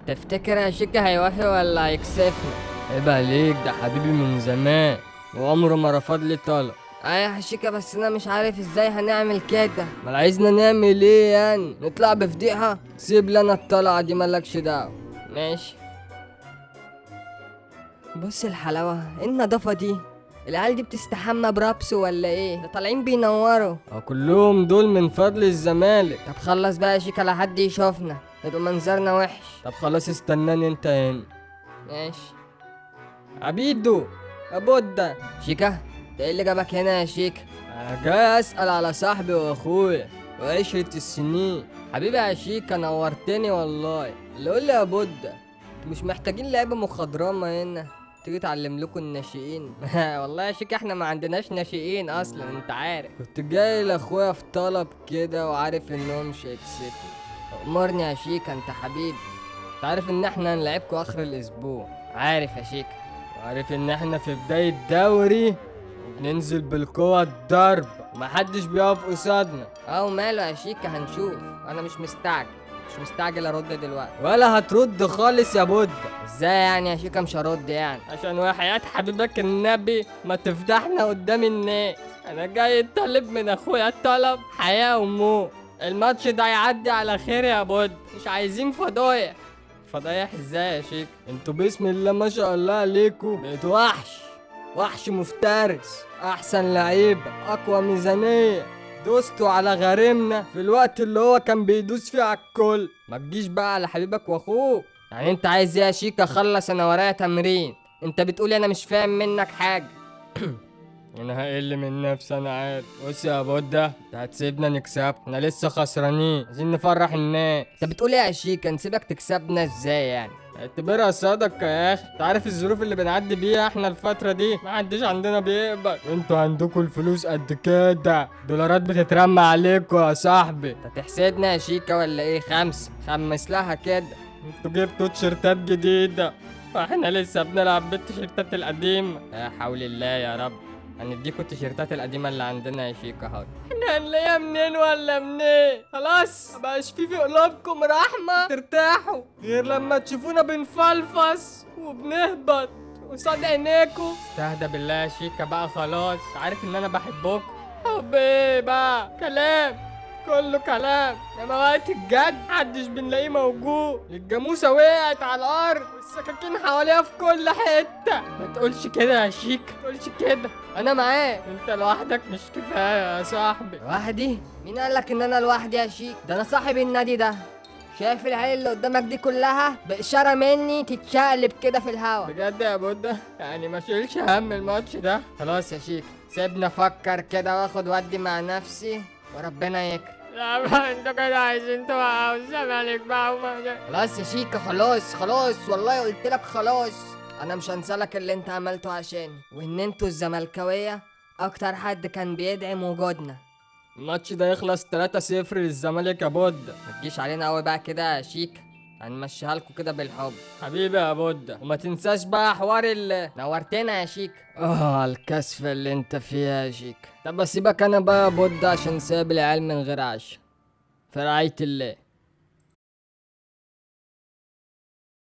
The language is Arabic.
تفتكر يا شيكا هيوافق ولا هيكسفنا؟ عيب عليك، ده حبيبي من زمان وعمره ما رفض لي طلب. ايوه يا شيكا، بس انا مش عارف ازاي هنعمل كده. ما عايزنا نعمل ايه يعني؟ نطلع بفضيحة؟ سيب لنا الطلعة دي، مالكش دعوة. ماشي. بص الحلاوة، ايه النضافة دي؟ العيال دي بتستحمى برابس ولا ايه؟ ده طالعين بينوروا. كلهم دول من فضل الزمالك. طب خلص بقى يا شيكا لحد يشوفنا، يبقى منظرنا وحش. طب خلاص استناني انت هنا. ماشي. عبيدو، ابودا. شيكا، ده ايه اللي جابك هنا يا شيكا؟ جاي اسأل على صاحبي واخويا وعشرة السنين. حبيبي يا شيكا، نورتني والله. اللي قول لي يا بودا، مش محتاجين لعيبة مخضرمة هنا تيجي تعلم لكم الناشئين؟ والله يا شيكا احنا ما عندناش ناشئين اصلا، انت عارف. كنت جاي لاخويا في طلب كده وعارف انهم مش هيكسفوا. امرني يا شيكا، انت حبيبي. انت عارف ان احنا هنلعبكوا اخر الاسبوع، عارف يا شيكا. وعارف ان احنا في بداية دوري وبننزل بالقوة الضرب ومحدش بيقف قصادنا. وماله يا شيكا، هنشوف. انا مش مستعجل ارد دلوقتي. ولا هترد خالص يا بودة. ازاي يعني يا شيكا مش هرد يعني؟ عشان وحياة حبيبك النبي ما تفضحنا قدام الناس. انا جاي طالب من اخويا طلب حياة وموت. الماتش ده يعدي على خير يا بود، مش عايزين فضايح. فضايح ازاي يا شيك؟ انتوا بسم الله ما شاء الله عليكم بقيتوا وحش مفترس، احسن لعيبة، اقوى ميزانية. دوستوا على غريمنا في الوقت اللي هو كان بيدوس فيه على الكل. ما تجيش بقى على حبيبك واخوك. يعني انت عايز ايه يا شيكا؟ خلص، انا ورايا تمرين. انت بتقولي انا مش فاهم منك حاجة. انا هقل من نفسي، انا عارف. بص يا بودة، انت هتسيبنا نكسب؟ احنا لسه خسرانين، عايزين نفرح الناس. انت بتقولي يا شيكا نسيبك تكسبنا ازاي يعني؟ اعتبرها صدقة يا اخي. انت عارف الظروف اللي بنعدي بيها احنا الفترة دي، ما حدش عندنا بيقبل، وانتوا عندكوا الفلوس قد كده، دولارات بتترمى عليكوا يا صاحبي. انت تحسدنا يا شيكا ولا ايه؟ خمس لها كده. انتوا جبتوا تيشيرتات جديدة واحنا لسه بنلعب بالتيشيرتات القديمة. يا حول الله يا رب. هنديكوا التيشيرتات القديمة اللي عندنا يا شيكا اهو. احنا هنلاقيها منين ولا منين؟ خلاص مبقاش في قلوبكم رحمة ترتاحوا غير لما تشوفونا بنفلفص وبنهبط قصاد عينيكوا. استهدى بالله يا شيكا بقى، خلاص عارف ان انا بحبكم. حب ايه بقى؟ كلام، كله كلام، انما وقت الجد محدش بنلاقيه موجود. الجاموسة وقعت على الارض والسكاكين حواليها في كل حتة. ما تقولش كده يا شيك، ما تقولش كده. انا معاك. انت لوحدك مش كفاية يا صاحبي. لوحدي؟ مين قالك ان انا لوحدي يا شيك؟ ده انا صاحب النادي ده. شايف العيال اللي قدامك دي كلها بإشارة مني تتشقلب كده في الهوا. بجد يا بودة؟ يعني ما شيلش هم الماتش ده؟ خلاص يا شيك، سيبني افكر كده واخد ودي مع نفسي وربنا يكرم. لا بقى انتوا كده عايزين توقعوا الزمالك بقى خلاص يا شيكا، خلاص والله قلت لك خلاص. انا مش هنسالك اللي انت عملته عشاني، وان انتوا الزملكاويه اكتر حد كان بيدعم وجودنا. الماتش ده يخلص 3-0 للزمالك يا بودة. ما تجيش علينا قوي بقى كده يا شيكا، هنمشيها لكم كده بالحب. حبيبي يا بودة، وما تنساش بقى حوار نورتنا يا شيكا. الكسفة اللي انت فيها يا شيك. طب اسيبك انا بقى يا بودة عشان سايب العيال من غير عشا، في رعاية الله.